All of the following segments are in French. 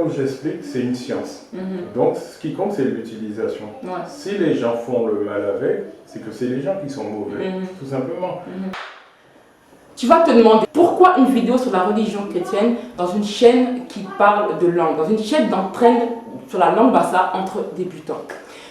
comme j'explique, c'est une science. Donc, ce qui compte, c'est l'utilisation. Ouais. Si les gens font le mal avec, c'est que c'est les gens qui sont mauvais, tout simplement. Tu vas te demander pourquoi une vidéo sur la religion chrétienne dans une chaîne qui parle de langue, dans une chaîne d'entraîne sur la langue bassa entre débutants.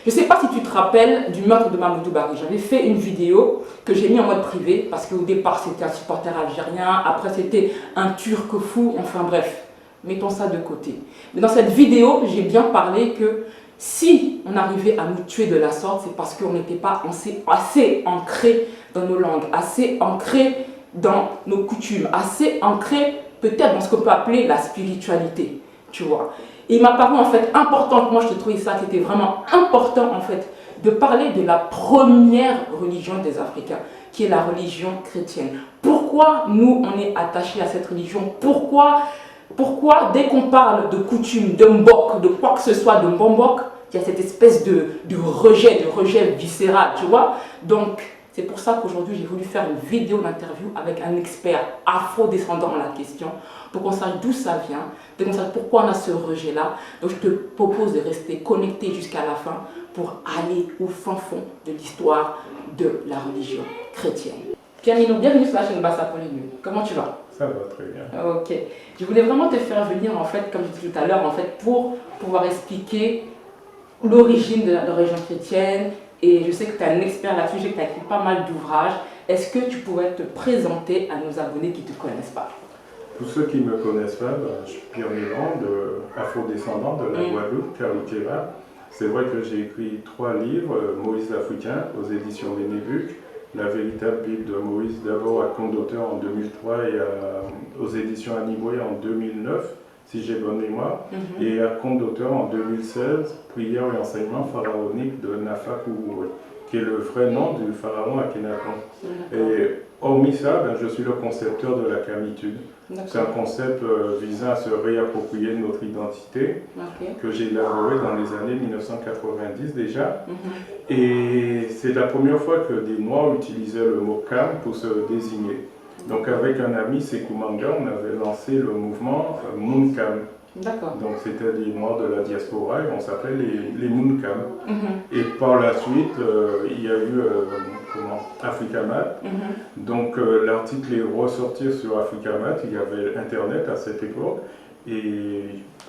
Je ne sais pas si tu te rappelles du meurtre de Mamoudou Bari. J'avais fait une vidéo que j'ai mis en mode privé parce qu'au départ c'était un supporter algérien, après c'était un turc fou, enfin bref, mettons ça de côté. Mais dans cette vidéo, j'ai bien parlé que si on arrivait à nous tuer de la sorte, c'est parce qu'on n'était pas assez ancré dans nos langues, assez ancré dans nos coutumes, assez ancré peut-être dans ce qu'on peut appeler la spiritualité, tu vois. Et il m'a paru en fait important, moi je trouvais ça c'était vraiment important en fait de parler de la première religion des Africains, qui est la religion chrétienne. Pourquoi nous on est attachés à cette religion? Pourquoi dès qu'on parle de coutumes, de mbok, de quoi que ce soit, de mbombok, il y a cette espèce de rejet viscéral, tu vois. Donc c'est pour ça qu'aujourd'hui, j'ai voulu faire une vidéo d'interview avec un expert afro-descendant à la question, pour qu'on sache d'où ça vient, pour qu'on sache pourquoi on a ce rejet-là. Donc, je te propose de rester connecté jusqu'à la fin pour aller au fin fond de l'histoire de la religion chrétienne. Pierre Minou, bienvenue sur la chaîne Bassa Polynue. Comment tu vas? Ça va très bien. Ok. Je voulais vraiment te faire venir, en fait, comme je disais tout à l'heure, en fait, pour pouvoir expliquer l'origine de la religion chrétienne. Et je sais que tu es un expert là-dessus, je sais que tu as écrit pas mal d'ouvrages. Est-ce que tu pourrais te présenter à nos abonnés qui ne te connaissent pas? Pour ceux qui ne me connaissent pas, je suis Pierre Miron, afro-descendant de la Guadeloupe, Karukéva. C'est vrai que j'ai écrit 3 livres, Moïse l'Africain aux éditions Bénébuc, La véritable Bible de Moïse, d'abord à compte d'auteur en 2003 et aux éditions Aniboué en 2009. Si j'ai bonne mémoire, et à compte d'auteur en 2016, Prière et enseignement pharaonique de Nafa Kouroué, qui est le vrai nom du pharaon Akhenaton. Et hormis ça, je suis le concepteur de la camitude. C'est un concept visant à se réapproprier notre identité, que j'ai élaboré dans les années 1990 déjà. Et c'est la première fois que des Noirs utilisaient le mot Kam pour se désigner. Donc avec un ami, Sekou Manga, on avait lancé le mouvement Moonkam. Donc c'était des Noirs de la diaspora et on s'appelait les Moonkam. Et par la suite, il y a eu Africamat. Donc l'article est ressorti sur Africamat, il y avait Internet à cette époque. Et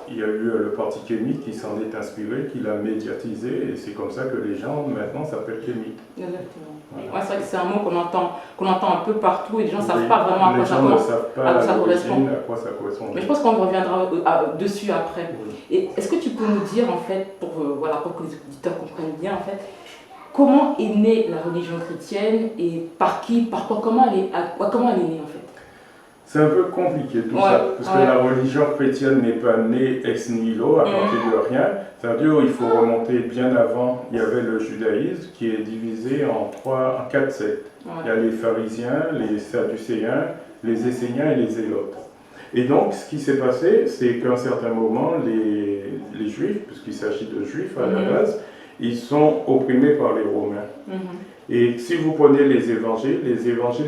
il y a eu le Parti Kémy qui s'en est inspiré, qui l'a médiatisé, et c'est comme ça que les gens maintenant s'appellent Kémy. Exactement. Voilà. Ouais, c'est vrai que c'est un mot qu'on entend un peu partout et les gens ne savent pas vraiment à quoi ça correspond. Mais je pense qu'on reviendra dessus après. Et est-ce que tu peux nous dire en fait, pour que les auditeurs comprennent bien en fait, comment est née la religion chrétienne et par qui, par quoi, comment elle est née en fait? C'est un peu compliqué tout ça, parce que la religion chrétienne n'est pas née ex nihilo, à partir de rien. C'est-à-dire qu'il faut remonter bien avant. Il y avait le judaïsme qui est divisé en 4 sectes. Il y a les pharisiens, les sadducéens, les esséniens et les zélotes. Et donc, ce qui s'est passé, c'est qu'à un certain moment, les juifs, puisqu'il s'agit de juifs à la base, ils sont opprimés par les Romains. Et si vous prenez les évangiles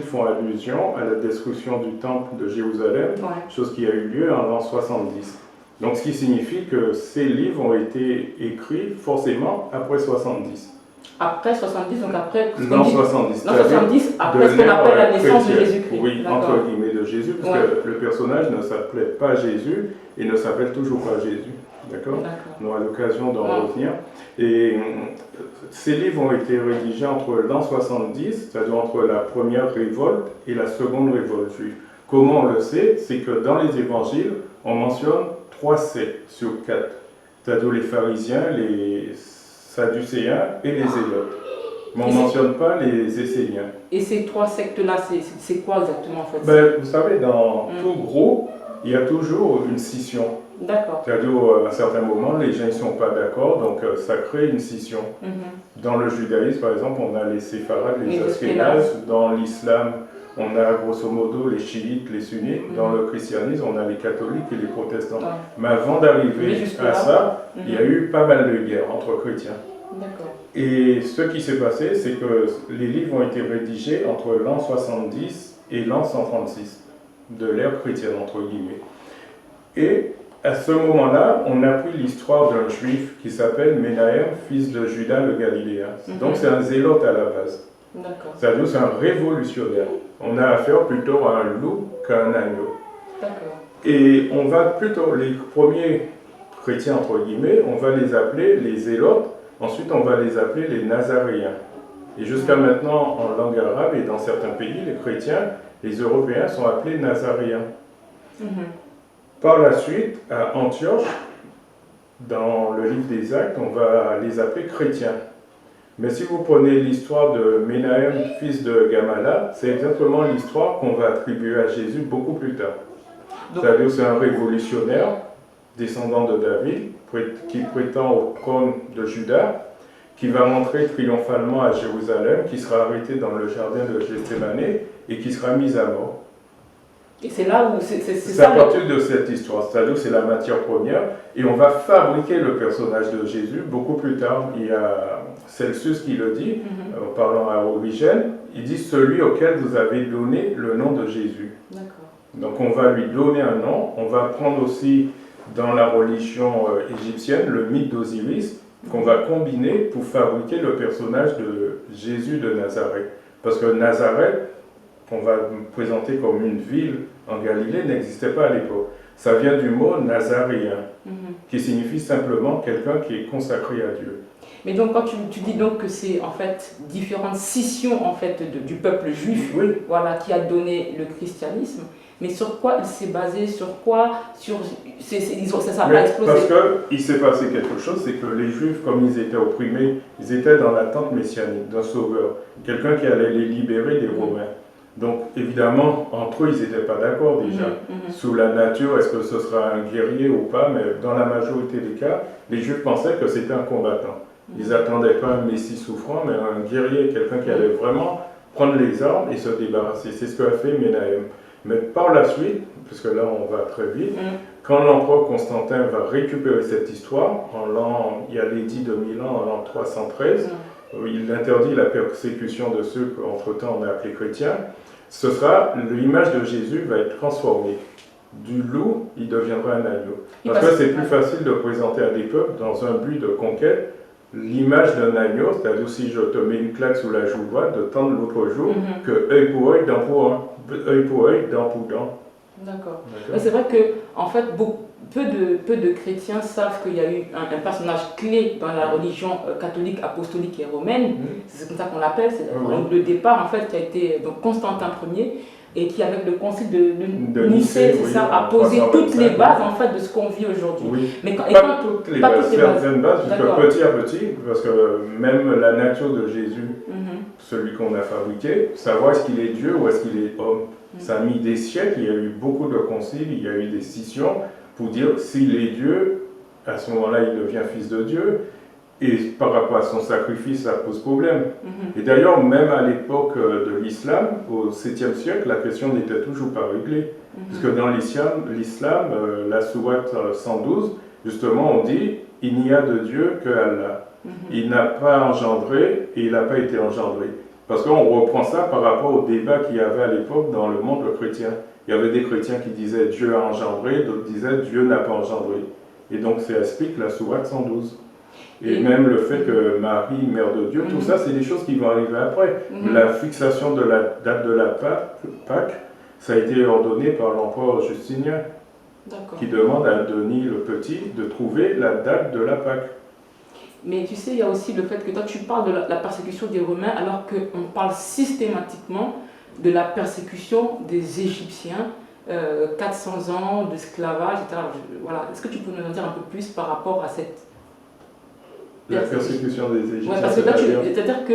font allusion à la destruction du temple de Jérusalem, chose qui a eu lieu en l'an 70. Donc ce qui signifie que ces livres ont été écrits forcément après 70. Après 70, donc après... L'an 70. L'an 70, après ce qu'on appelle la naissance de Jésus-Christ. Oui, entre guillemets de Jésus, parce que le personnage ne s'appelait pas Jésus et ne s'appelle toujours pas Jésus. D'accord. On aura l'occasion d'en revenir. Et ces livres ont été rédigés entre l'an 70, c'est-à-dire entre la première révolte et la seconde révolte juive. Comment on le sait? C'est que dans les évangiles, on mentionne 3 sectes sur 4. C'est-à-dire les pharisiens, les sadducéens et les zélotes. Mais on ne mentionne pas les esséniens. Et ces 3 sectes-là, c'est quoi exactement en fait? Vous savez, dans tout groupe, il y a toujours une scission. D'accord. C'est-à-dire, à un certain moment, les gens ne sont pas d'accord, donc ça crée une scission. Dans le judaïsme, par exemple, on a les séfarades, les ashkénazes. Dans l'islam, on a grosso modo les chiites, les sunnites. Dans le christianisme, on a les catholiques et les protestants. Mais avant d'arriver à ça, il y a eu pas mal de guerres entre chrétiens. Et ce qui s'est passé, c'est que les livres ont été rédigés entre l'an 70 et l'an 136 de l'ère chrétienne, entre guillemets. Et à ce moment-là, on a pris l'histoire d'un juif qui s'appelle Menahem, fils de Judas le Galiléen. Donc c'est un zélote à la base. D'accord. C'est-à-dire c'est un révolutionnaire. On a affaire plutôt à un loup qu'à un agneau. D'accord. Et on va plutôt, les premiers chrétiens, entre guillemets, on va les appeler les zélotes, ensuite on va les appeler les nazaréens. Et jusqu'à maintenant, en langue arabe et dans certains pays, les chrétiens, les Européens sont appelés nazaréens. Par la suite, à Antioche, dans le livre des Actes, on va les appeler chrétiens. Mais si vous prenez l'histoire de Menahem, fils de Gamala, c'est exactement l'histoire qu'on va attribuer à Jésus beaucoup plus tard. C'est-à-dire que c'est un révolutionnaire, descendant de David, qui prétend au trône de Juda, qui va rentrer triomphalement à Jérusalem, qui sera arrêté dans le jardin de Gethsémane et qui sera mis à mort. Et c'est là où c'est C'est à partir de cette histoire, c'est-à-dire que c'est la matière première, et on va fabriquer le personnage de Jésus beaucoup plus tard. Il y a Celsus qui le dit, en parlant à Origène, il dit celui auquel vous avez donné le nom de Jésus. D'accord. Donc on va lui donner un nom, on va prendre aussi dans la religion égyptienne le mythe d'Osiris, qu'on va combiner pour fabriquer le personnage de Jésus de Nazareth. Parce que Nazareth, qu'on va présenter comme une ville en Galilée, n'existait pas à l'époque. Ça vient du mot nazaréen, qui signifie simplement quelqu'un qui est consacré à Dieu. Mais donc quand tu dis donc que c'est en fait différentes scissions en fait du peuple juif, Oui. voilà, qui a donné le christianisme, mais sur quoi il s'est basé, sur quoi, ça n'a pas explosé. Parce qu'il s'est passé quelque chose, c'est que les Juifs, comme ils étaient opprimés, ils étaient dans l'attente messianique d'un sauveur, quelqu'un qui allait les libérer des Romains. Donc évidemment, entre eux, ils n'étaient pas d'accord déjà. Sous la nature, est-ce que ce sera un guerrier ou pas, mais dans la majorité des cas, les Juifs pensaient que c'était un combattant. Ils n'attendaient pas un messie souffrant, mais un guerrier, quelqu'un qui allait vraiment prendre les armes et se débarrasser. C'est ce qu'a fait Menahem. Mais par la suite, puisque là on va très vite, quand l'empereur Constantin va récupérer cette histoire, il y a l'édit de Milan en l'an 313, il interdit la persécution de ceux qu'entre-temps on a appelés chrétiens, l'image de Jésus va être transformée. Du loup, il deviendra un agneau. Parce que c'est plus facile de présenter à des peuples, dans un but de conquête, l'image d'un agneau, c'est-à-dire si je te mets une claque sous la joue droite, de tendre l'autre joue, que œil pour œil, dent pour œil, dent pour dent. D'accord. C'est vrai que, en fait, peu de chrétiens savent qu'il y a eu un personnage clé dans la religion catholique, apostolique et romaine. C'est comme ça qu'on l'appelle. C'est le départ, en fait, qui a été donc, Constantin Ier, et qui, avec le concile de Nicée, a posé toutes les bases en fait, de ce qu'on vit aujourd'hui. Oui. Mais pas toutes les bases, certaines bases, puisque petit à petit, parce que même la nature de Jésus, celui qu'on a fabriqué, savoir est-ce qu'il est Dieu ou est-ce qu'il est homme, ça a mis des siècles, il y a eu beaucoup de conciles, il y a eu des scissions pour dire s'il est Dieu, à ce moment-là il devient fils de Dieu. Et par rapport à son sacrifice, ça pose problème. Et d'ailleurs, même à l'époque de l'islam, au 7e siècle, la question n'était toujours pas réglée. Puisque dans l'islam, la sourate 112, justement, on dit « Il n'y a de Dieu que Allah ». Il n'a pas engendré et il n'a pas été engendré. Parce qu'on reprend ça par rapport au débat qu'il y avait à l'époque dans le monde chrétien. Il y avait des chrétiens qui disaient « Dieu a engendré », d'autres disaient « Dieu n'a pas engendré ». Et donc, ça explique la sourate 112. Et même le fait que Marie, mère de Dieu, tout ça, c'est des choses qui vont arriver après. La fixation de la date de la Pâque, ça a été ordonné par l'empereur Justinien, qui demande à Denis le Petit de trouver la date de la Pâque. Mais tu sais, il y a aussi le fait que toi, tu parles de la persécution des Romains, alors qu'on parle systématiquement de la persécution des Égyptiens, 400 ans d'esclavage, etc. Voilà. Est-ce que tu peux nous en dire un peu plus par rapport à cette... La persécution des Égyptiens. Ouais, parce que là, c'est-à-dire que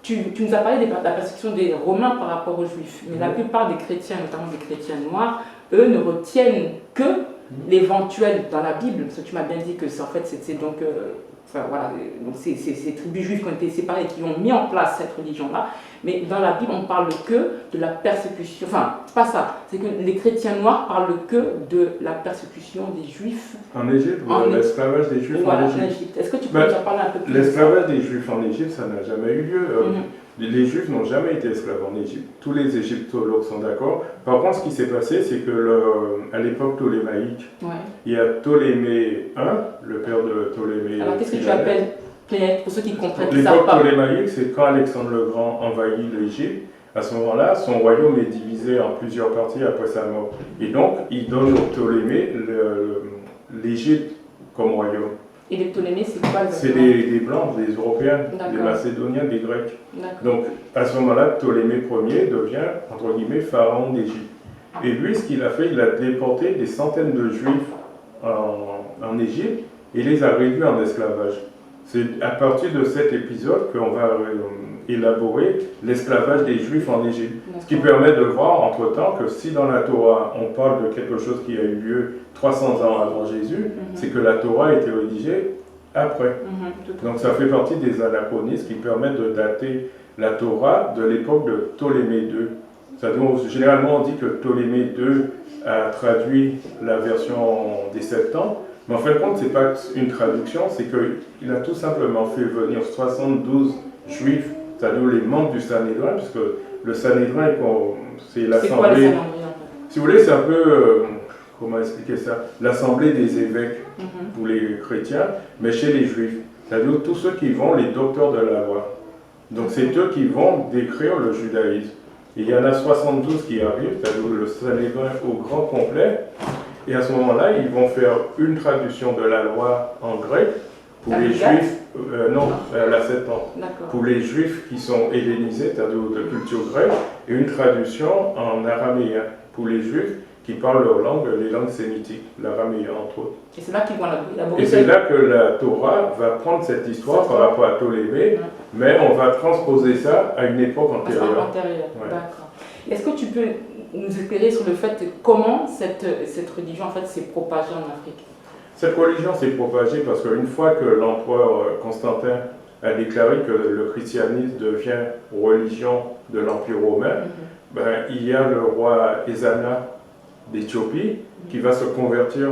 tu nous as parlé de la persécution des Romains par rapport aux Juifs, mais la plupart des chrétiens, notamment des chrétiens noirs, eux ne retiennent que l'éventuel dans la Bible, parce que tu m'as bien dit que en fait c'est donc, enfin, voilà, donc ces tribus juives qui ont été séparées et qui ont mis en place cette religion-là, mais dans la Bible on parle que de la persécution, enfin c'est pas ça, c'est que les chrétiens noirs parlent que de la persécution des Juifs en Égypte, l'esclavage des Juifs en Égypte. Est-ce que tu peux nous en parler un peu plus? L'esclavage des Juifs en Égypte, ça n'a jamais eu lieu. Les Juifs n'ont jamais été esclaves en Égypte. Tous les égyptologues sont d'accord. Par contre, ce qui s'est passé, c'est que à l'époque ptolémaïque, il y a Ptolémée I, le père de Ptolémée. Alors, qu'est-ce que tu appelles Plénète, pour ceux qui comprennent ça? L'époque ptolémaïque, c'est quand Alexandre le Grand envahit l'Égypte. À ce moment-là, son royaume est divisé en plusieurs parties après sa mort. Et donc, il donne aux Ptolémées l'Égypte comme royaume. Et les Ptolémées, c'est quoi? C'est des Blancs, des Européens, des Macédoniens, des Grecs. Donc, à ce moment-là, Ptolémée Ier devient, entre guillemets, pharaon d'Égypte. Et lui, ce qu'il a fait, il a déporté des centaines de Juifs en Égypte et les a réduits en esclavage. C'est à partir de cet épisode qu'on va élaborer l'esclavage des Juifs en Égypte. Ce qui permet de voir, entre-temps, que si dans la Torah, on parle de quelque chose qui a eu lieu 300 ans avant Jésus, c'est que la Torah a été rédigée après. Donc ça fait partie des anachronismes qui permettent de dater la Torah de l'époque de Ptolémée II. Généralement, on dit que Ptolémée II a traduit la version des Septante, mais en fin de compte, ce n'est pas une traduction, c'est qu'il a tout simplement fait venir 72 Juifs, c'est-à-dire les membres du Sanhédrin, puisque le Sanhédrin, c'est l'assemblée. C'est quoi le Sanhédrin? Si vous voulez, c'est un peu, comment expliquer ça, l'assemblée des évêques pour les chrétiens, mais chez les Juifs. C'est-à-dire tous ceux qui vont, les docteurs de la loi. Donc c'est eux qui vont décrire le judaïsme. Et il y en a 72 qui arrivent, c'est-à-dire le Sanhédrin au grand complet. Et à ce moment-là, ils vont faire une traduction de la loi en grec pour les Juifs, la Septante, pour les Juifs qui sont hellénisés, c'est-à-dire de culture grecque, et une traduction en araméen pour les Juifs qui parlent leur langue, les langues sémitiques, l'araméen entre autres. Et c'est là qu'ils vont élaborer. Et c'est là que la Torah va prendre cette histoire par rapport à Ptolémée, mais on va transposer ça à une époque antérieure. D'accord. Est-ce que tu peux nous éclairer sur le fait comment cette religion en fait s'est propagée en Afrique? Cette religion s'est propagée parce qu'une fois que l'empereur Constantin a déclaré que le christianisme devient religion de l'Empire romain, il y a le roi Ezana d'Éthiopie qui va se convertir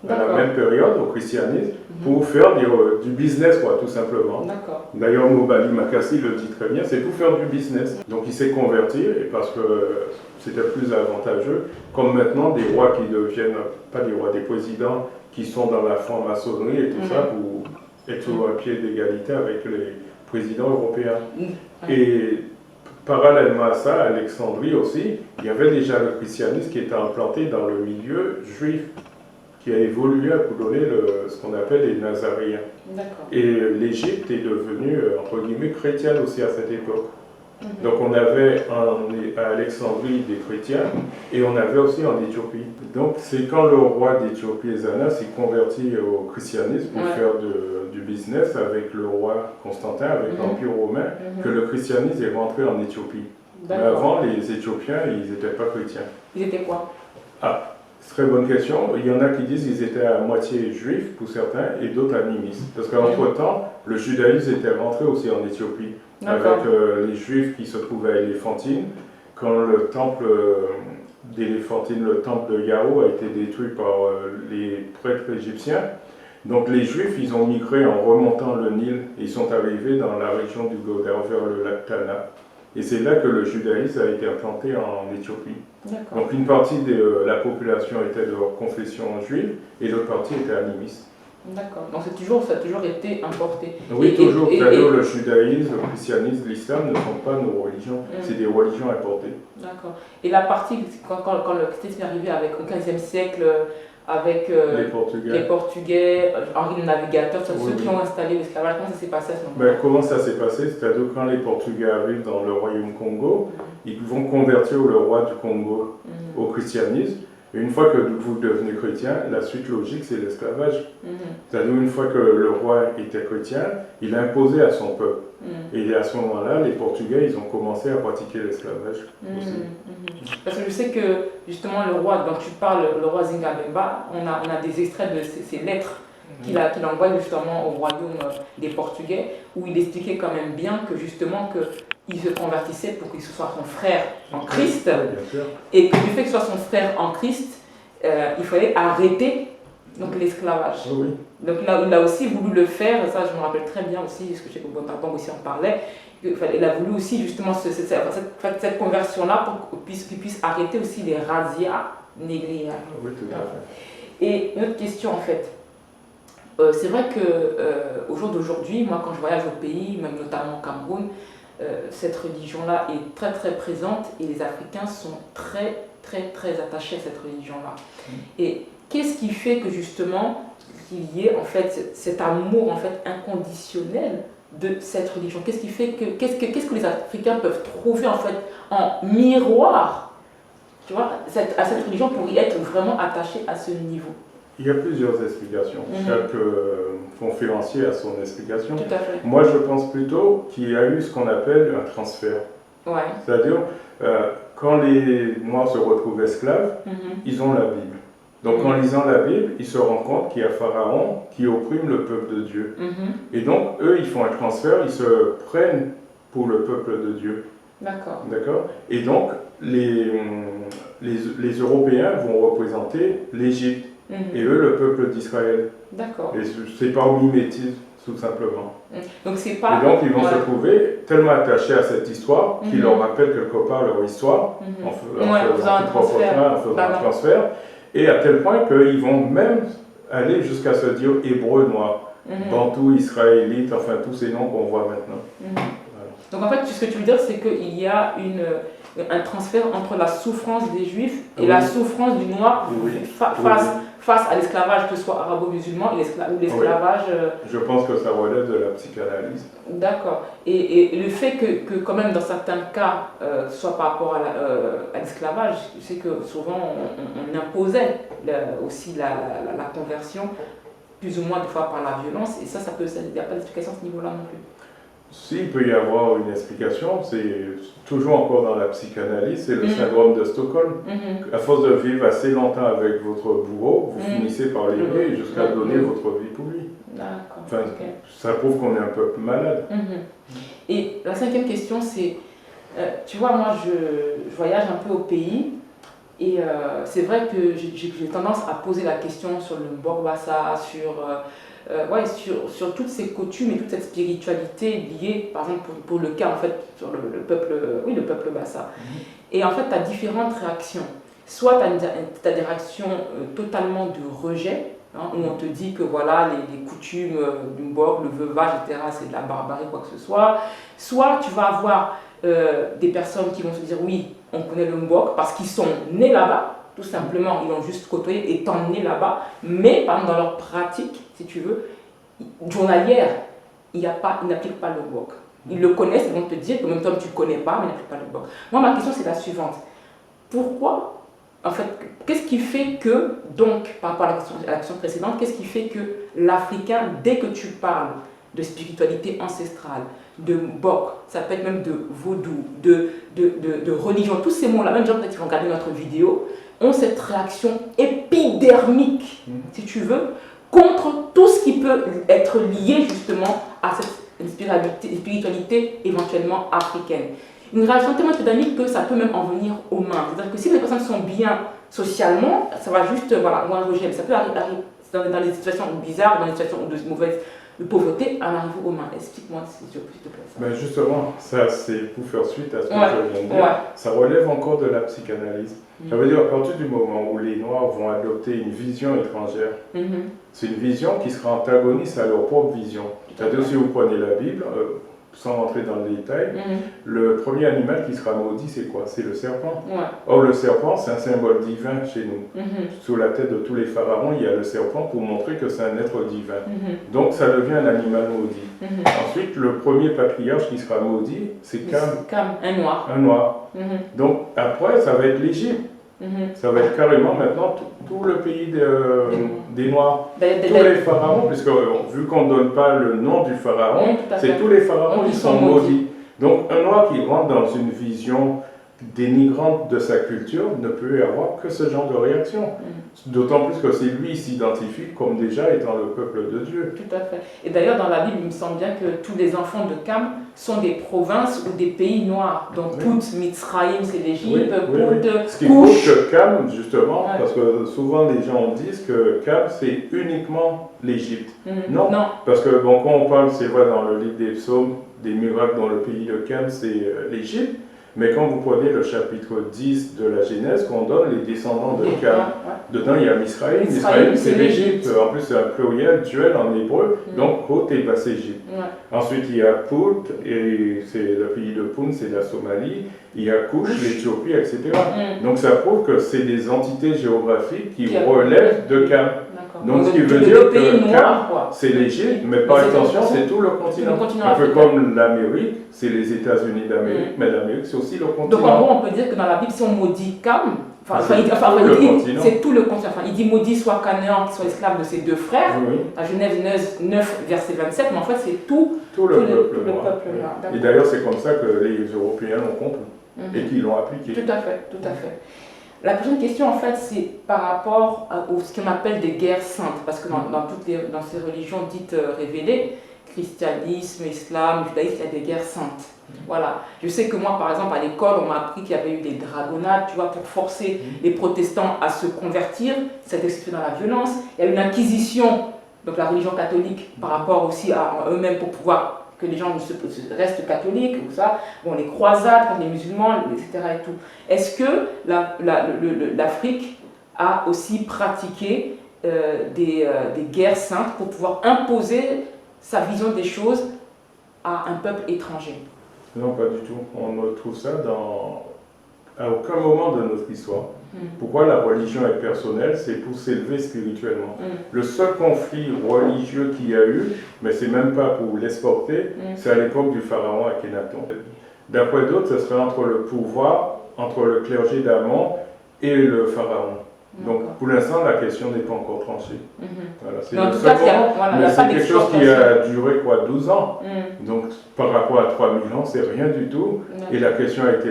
à la même période au christianisme pour faire du business, quoi, tout simplement. D'ailleurs, Mobali Makassi le dit très bien, c'est pour faire du business. Donc il s'est converti et parce que c'était plus avantageux, comme maintenant des rois qui deviennent, pas des rois, des présidents qui sont dans la franc-maçonnerie et tout ça pour être sur un pied d'égalité avec les présidents européens. Et parallèlement à ça, à Alexandrie aussi, il y avait déjà le christianisme qui était implanté dans le milieu juif, qui a évolué pour donner ce qu'on appelle les Nazaréens. Et l'Égypte est devenue, entre guillemets, chrétienne aussi à cette époque. Donc on avait à Alexandrie des chrétiens et on avait aussi en Éthiopie. Donc c'est quand le roi d'Éthiopie, Ezana, s'est converti au christianisme pour faire du business avec le roi Constantin, avec l'Empire romain, que le christianisme est rentré en Éthiopie. Mais avant, les Éthiopiens, ils n'étaient pas chrétiens. Ils étaient quoi? Très bonne question. Il y en a qui disent qu'ils étaient à moitié juifs pour certains et d'autres animistes. Parce qu'entre-temps, le judaïsme était rentré aussi en Éthiopie avec les juifs qui se trouvaient à Éléphantine. Quand le temple d'Éléphantine, le temple de Yahoo a été détruit par les prêtres égyptiens. Donc les juifs, ils ont migré en remontant le Nil et ils sont arrivés dans la région du Goder vers le lac Tana. Et c'est là que le judaïsme a été implanté en Éthiopie. Donc une partie de la population était de confession juive et l'autre partie était animiste. D'accord. Donc ça a toujours été importé. Oui, toujours. C'est-à-dire le judaïsme, le christianisme, l'islam ne sont pas nos religions, c'est des religions importées. D'accord. Et la partie, quand le christianisme est arrivé avec, au XVe siècle, avec les Portugais, Henri le Navigateur, ceux qui ont installé l'esclavage, comment ça s'est passé à ce moment-là? Comment ça s'est passé? C'est-à-dire quand les Portugais arrivent dans le royaume Congo, ils vont convertir le roi du Congo au christianisme. Et une fois que vous devenez chrétien, la suite logique, c'est l'esclavage. C'est-à-dire une fois que le roi était chrétien, il a imposé à son peuple. Et à ce moment-là, les Portugais, ils ont commencé à pratiquer l'esclavage aussi. Parce que je sais que justement le roi dont tu parles, le roi Zingabemba, on a des extraits de ses lettres qu'il envoie justement au royaume des Portugais, où il expliquait quand même bien que justement il se convertissait pour qu'il soit son frère en Christ, et que du fait qu'il soit son frère en Christ, il fallait arrêter Donc l'esclavage. Oui. Donc il a aussi voulu le faire, ça je me rappelle très bien aussi, parce que je sais que Bonaparte aussi en parlait, il a voulu aussi justement cette conversion-là pour qu'il puisse arrêter aussi les razzias négrières. Oui, tout à fait. Et une autre question en fait, c'est vrai qu'au jour d'aujourd'hui, moi quand je voyage au pays, même notamment au Cameroun, cette religion-là est très très présente et les Africains sont très très très attachés à cette religion-là. Et qu'est-ce qui fait que justement qu'il y ait en fait cet amour en fait inconditionnel de cette religion? Qu'est-ce qui fait que qu'est-ce que les Africains peuvent trouver en fait en miroir, tu vois, à cette religion pour y être vraiment attachés à ce niveau? Il y a plusieurs explications. Chaque conférencier a son explication. Tout à fait. Moi, je pense plutôt qu'il y a eu ce qu'on appelle un transfert. Ouais. C'est-à-dire, quand les Noirs se retrouvent esclaves, ils ont la Bible. Donc, en lisant la Bible, ils se rendent compte qu'il y a Pharaon qui opprime le peuple de Dieu. Et donc, eux, ils font un transfert, ils se prennent pour le peuple de Dieu. D'accord. D'accord. Et donc, les Européens vont représenter l'Égypte. Et eux, le peuple d'Israël. D'accord. Et c'est par mimétisme, tout simplement. Donc, c'est pas... Et donc, ils vont se trouver tellement attachés à cette histoire qu'ils leur rappellent quelque part leur histoire en faisant un transfert. Et à tel point qu'ils vont même aller jusqu'à se dire hébreu noir, bantou, israélite, enfin tous ces noms qu'on voit maintenant. Voilà. Donc en fait, ce que tu veux dire, c'est qu'il y a un transfert entre la souffrance des Juifs et la souffrance du noir face à l'esclavage, que ce soit arabo-musulman ou l'esclavage... Je pense que ça relève de la psychanalyse. D'accord. Et le fait que quand même dans certains cas, soit par rapport à l'esclavage, tu sais que souvent on imposait aussi la conversion, plus ou moins des fois par la violence, et ça il n'y a pas d'explication à ce niveau-là non plus. Si, il peut y avoir une explication, c'est toujours encore dans la psychanalyse, c'est le syndrome de Stockholm. À force de vivre assez longtemps avec votre bourreau, vous finissez par l'aimer jusqu'à donner votre vie pour lui. D'accord. Enfin, ça prouve qu'on est un peu malade. Et la cinquième question, c'est, tu vois, moi je voyage un peu au pays, et c'est vrai que j'ai tendance à poser la question sur le Mborbassa, sur toutes ces coutumes et toute cette spiritualité liée, par exemple pour le cas en fait sur le peuple Bassa. Et en fait, tu as différentes réactions. Soit tu as des réactions totalement de rejet, où on te dit que voilà, les coutumes du Mbok, le veuvage, etc., c'est de la barbarie, quoi que ce soit. Soit tu vas avoir des personnes qui vont se dire oui, on connaît le Mbok parce qu'ils sont nés là-bas. Tout simplement, ils l'ont juste côtoyé étant nés là-bas, mais par exemple, dans leur pratique, si tu veux, journalière, ils n'appliquent pas le Mbok. Ils le connaissent, ils vont te dire que même toi tu ne connais pas, mais ils n'appliquent pas le Mbok. Moi, ma question c'est la suivante. Pourquoi, en fait, qu'est-ce qui fait que, donc, par rapport à la question précédente, qu'est-ce qui fait que l'Africain, dès que tu parles de spiritualité ancestrale, de Mbok, ça peut être même de vaudou, de religion, tous ces mots-là, même gens peut-être qui vont regarder notre vidéo, ont cette réaction épidermique, si tu veux, contre tout ce qui peut être lié justement à cette spiritualité éventuellement africaine. Une réaction tellement épidermique que ça peut même en venir aux mains. C'est-à-dire que si les personnes sont bien socialement, ça va juste, voilà, ou un rejet. Ça peut arriver dans des situations bizarres, dans des situations de pauvreté, en arriver aux mains. Explique-moi s'il te plaît. Ben justement, ça c'est pour faire suite à ce que je viens de dire. Ça relève encore de la psychanalyse. Ça veut dire à partir du moment où les Noirs vont adopter une vision étrangère, c'est une vision qui sera antagoniste à leur propre vision. C'est-à-dire si vous prenez la Bible, sans rentrer dans le détail, le premier animal qui sera maudit, c'est quoi? C'est le serpent. Or, le serpent, c'est un symbole divin chez nous. Sous la tête de tous les pharaons, il y a le serpent pour montrer que c'est un être divin. Donc, ça devient un animal maudit. Ensuite, le premier patriarche qui sera maudit, c'est Cam. Un noir. Un noir. Donc, après, ça va être l'Égypte. Ça va être carrément maintenant tout le pays des Noirs. Tous les pharaons, puisque vu qu'on ne donne pas le nom du pharaon, c'est tous les pharaons qui sont maudits. Donc un Noir qui rentre dans une vision dénigrante de sa culture ne peut y avoir que ce genre de réaction. D'autant plus que c'est lui, il s'identifie comme déjà étant le peuple de Dieu. Tout à fait. Et d'ailleurs, dans la Bible, il me semble bien que tous les enfants de Cam sont des provinces ou des pays noirs. Donc, Pout, Mitzraïm, c'est l'Égypte, Pout, Ce qui prouve Couche. que Cam, justement, parce que souvent les gens disent que Cam, c'est uniquement l'Égypte. Non. Parce que, bon, quand on parle, c'est vrai, dans le livre des psaumes, des miracles dans le pays de Cam, c'est l'Égypte. Mais quand vous prenez le chapitre 10 de la Genèse, qu'on donne les descendants de Cam, dedans il y a Misraïm. Misraïm, c'est l'Égypte. En plus, c'est un pluriel, duel en hébreu. Donc, Côte et basse Égypte. Ensuite, il y a Pout, et c'est le pays de Poun, c'est la Somalie. Il y a Couche, l'Éthiopie, etc. Donc, ça prouve que c'est des entités géographiques qui relèvent de Cam. Donc, ce qui veut dire que Cam, c'est l'Égypte, mais par extension, c'est tout le continent. Un peu comme l'Amérique, c'est les États-Unis d'Amérique, mais l'Amérique, c'est aussi le continent. Donc, en gros, on peut dire que dans la Bible, si on maudit Cam, c'est tout le continent. Enfin, il dit maudit soit Canaan, qui soit esclave de ses deux frères, à Genèse 9, verset 27, mais en fait, c'est tout le peuple noir. Et d'ailleurs, c'est comme ça que les Européens l'ont compris et qu'ils l'ont appliqué. Tout à fait, tout à fait. La prochaine question, en fait, c'est par rapport à ce qu'on appelle des guerres saintes, parce que dans ces religions dites révélées, christianisme, islam, judaïsme, il y a des guerres saintes. Voilà. Je sais que moi, par exemple, à l'école, on m'a appris qu'il y avait eu des dragonnades, tu vois, pour forcer les protestants à se convertir. C'était expliqué dans la violence. Il y a eu une inquisition, donc la religion catholique, par rapport aussi à eux-mêmes pour pouvoir que les gens restent catholiques, ou ça. Bon, les croisades contre les musulmans, etc. et tout. Est-ce que l'Afrique a aussi pratiqué des guerres saintes pour pouvoir imposer sa vision des choses à un peuple étranger? Non, pas du tout. On ne trouve ça à aucun moment de notre histoire. Pourquoi la religion est personnelle? C'est pour s'élever spirituellement. Le seul conflit religieux qu'il y a eu, mais c'est même pas pour l'exporter, c'est à l'époque du pharaon Akhenaton. D'après d'autres, ce serait entre le pouvoir, entre le clergé d'Amon et le pharaon. Donc pour l'instant, la question n'est pas encore tranchée. Voilà, c'est quelque chose qui a duré 12 ans. Donc par rapport à 3000 ans, c'est rien du tout. Et la question a été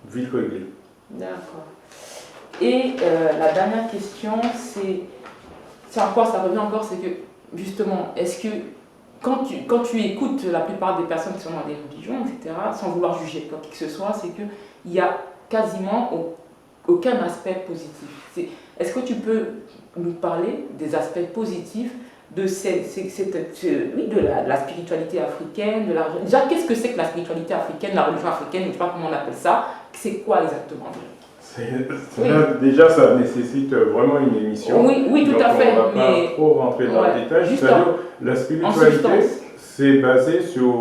vite réglée. D'accord. Et la dernière question, ça revient encore, c'est que justement, est-ce que quand tu écoutes la plupart des personnes qui sont dans des religions, etc., sans vouloir juger quoi qui que ce soit, c'est qu'il n'y a quasiment aucun aspect positif. Est-ce que tu peux nous parler des aspects positifs de la spiritualité africaine, déjà, qu'est-ce que c'est que la spiritualité africaine, la religion africaine, je ne sais pas comment on appelle ça, c'est quoi exactement? Déjà, ça nécessite vraiment une émission. Oui, tout à fait. On ne va pas trop rentrer dans le détail. C'est-à-dire, la spiritualité, c'est basé sur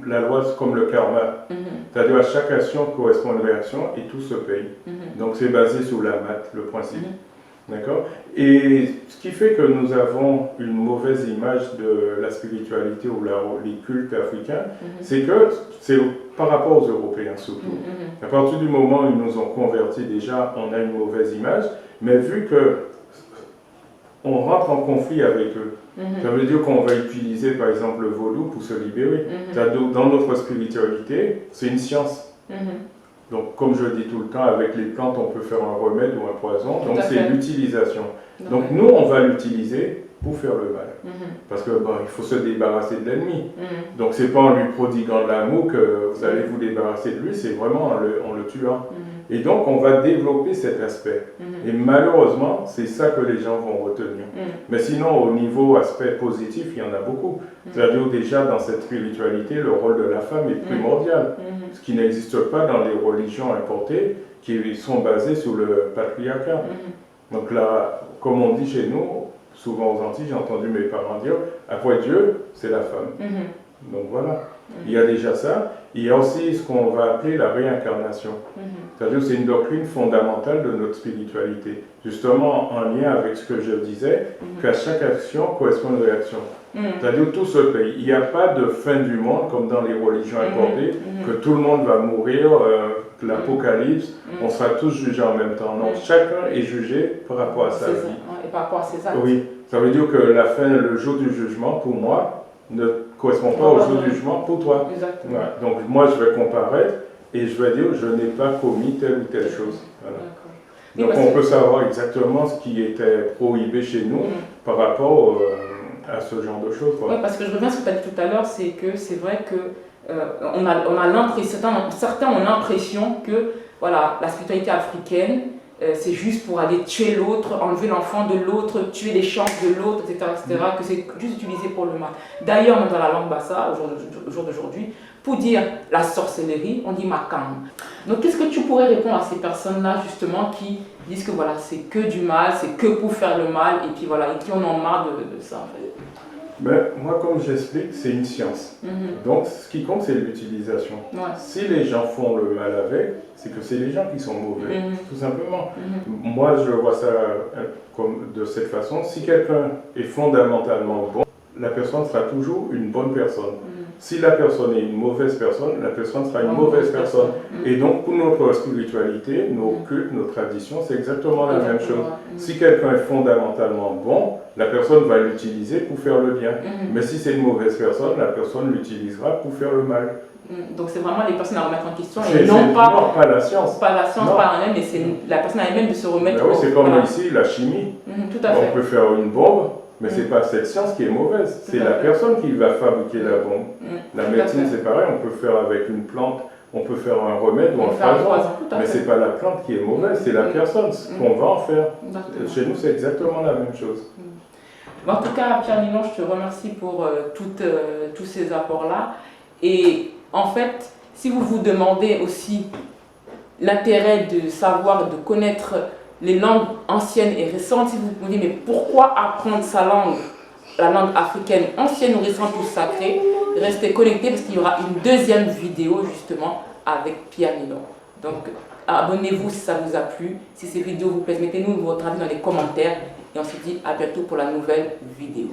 la loi comme le karma. C'est-à-dire, à chaque action correspond une réaction et tout se paye. Donc, c'est basé sur la maths, le principe. D'accord? Et ce qui fait que nous avons une mauvaise image de la spiritualité ou les cultes africains, c'est que c'est par rapport aux Européens surtout. À partir du moment où ils nous ont convertis déjà, on a une mauvaise image, mais vu que on rentre en conflit avec eux, ça veut dire qu'on va utiliser par exemple le vaudou pour se libérer. Dans notre spiritualité, c'est une science. Donc, comme je le dis tout le temps, avec les plantes, on peut faire un remède ou un poison. Donc, c'est l'utilisation. Donc, nous, on va l'utiliser pour faire le mal. Parce que il faut se débarrasser de l'ennemi. Donc, c'est pas en lui prodiguant de l'amour que vous allez vous débarrasser de lui, c'est vraiment en le tuant. Et donc, on va développer cet aspect. Et malheureusement, c'est ça que les gens vont retenir. Mais sinon, au niveau aspect positif, il y en a beaucoup. C'est-à-dire déjà, dans cette spiritualité, le rôle de la femme est primordial. Ce qui n'existe pas dans les religions importées qui sont basées sur le patriarcat. Donc là, comme on dit chez nous, souvent aux Antilles, j'ai entendu mes parents dire, après Dieu, c'est la femme. Donc voilà, il y a déjà ça. Il y a aussi ce qu'on va appeler la réincarnation. C'est-à-dire que c'est une doctrine fondamentale de notre spiritualité. Justement, en lien avec ce que je disais, qu'à chaque action correspond une réaction. C'est-à-dire que tout se paye. Il n'y a pas de fin du monde comme dans les religions importées, que tout le monde va mourir, que l'apocalypse, on sera tous jugés en même temps. Non, chacun est jugé par rapport à sa vie. Et par rapport à ses actes. Oui, ça veut dire que la fin, le jour du jugement, pour moi, ne correspond pas au jour du jugement pour toi. Exactement. Ouais. Donc moi, je vais comparaître et je vais dire je n'ai pas commis telle ou telle chose. Voilà. Oui, Donc on peut savoir exactement ce qui était prohibé chez nous par rapport à ce genre de choses. Oui, parce que je reviens à ce que tu as dit tout à l'heure, c'est que c'est vrai que on a l'impression, certains ont l'impression que voilà, la spiritualité africaine, c'est juste pour aller tuer l'autre, enlever l'enfant de l'autre, tuer les chances de l'autre, etc., que c'est juste utilisé pour le mal. D'ailleurs, même dans la langue bassa, au jour d'aujourd'hui, pour dire la sorcellerie, on dit makam. Donc, qu'est-ce que tu pourrais répondre à ces personnes-là, justement, qui disent que voilà, c'est que du mal, c'est que pour faire le mal, et puis voilà, et qui en ont marre de ça, en fait. Ben, moi, comme j'explique, c'est une science. Donc, ce qui compte, c'est l'utilisation. Si les gens font le mal avec, c'est que c'est les gens qui sont mauvais, tout simplement. Moi, je vois ça comme de cette façon. Si quelqu'un est fondamentalement bon, la personne sera toujours une bonne personne. Si la personne est une mauvaise personne, la personne sera une mauvaise personne. Et donc, pour notre spiritualité, nos cultes, nos traditions, c'est exactement la même chose. Si quelqu'un est fondamentalement bon, la personne va l'utiliser pour faire le bien. Mais si c'est une mauvaise personne, la personne l'utilisera pour faire le mal. Donc, c'est vraiment les personnes à remettre en question et non pas la science. Pas la science, pas la même, mais c'est la personne elle-même de se remettre. Oui, c'est comme ici, la chimie. Tout à fait. On peut faire une bombe. Mais ce n'est pas cette science qui est mauvaise, c'est la personne qui va fabriquer la bombe. La médecine, c'est pareil, on peut faire avec une plante, on peut faire un remède ou un poison, mais ce n'est pas la plante qui est mauvaise, c'est la personne, ce qu'on va en faire. Chez nous, c'est exactement la même chose. En tout cas, Pierre Ninon, je te remercie pour tous ces apports-là. Et en fait, si vous vous demandez aussi l'intérêt de savoir, de connaître les langues anciennes et récentes, si vous vous dites, mais pourquoi apprendre sa langue, la langue africaine ancienne ou récente ou sacrée, restez connectés parce qu'il y aura une deuxième vidéo justement avec Pierre Ninon. Donc abonnez-vous si ça vous a plu, si ces vidéos vous plaisent, mettez-nous votre avis dans les commentaires et on se dit à bientôt pour la nouvelle vidéo.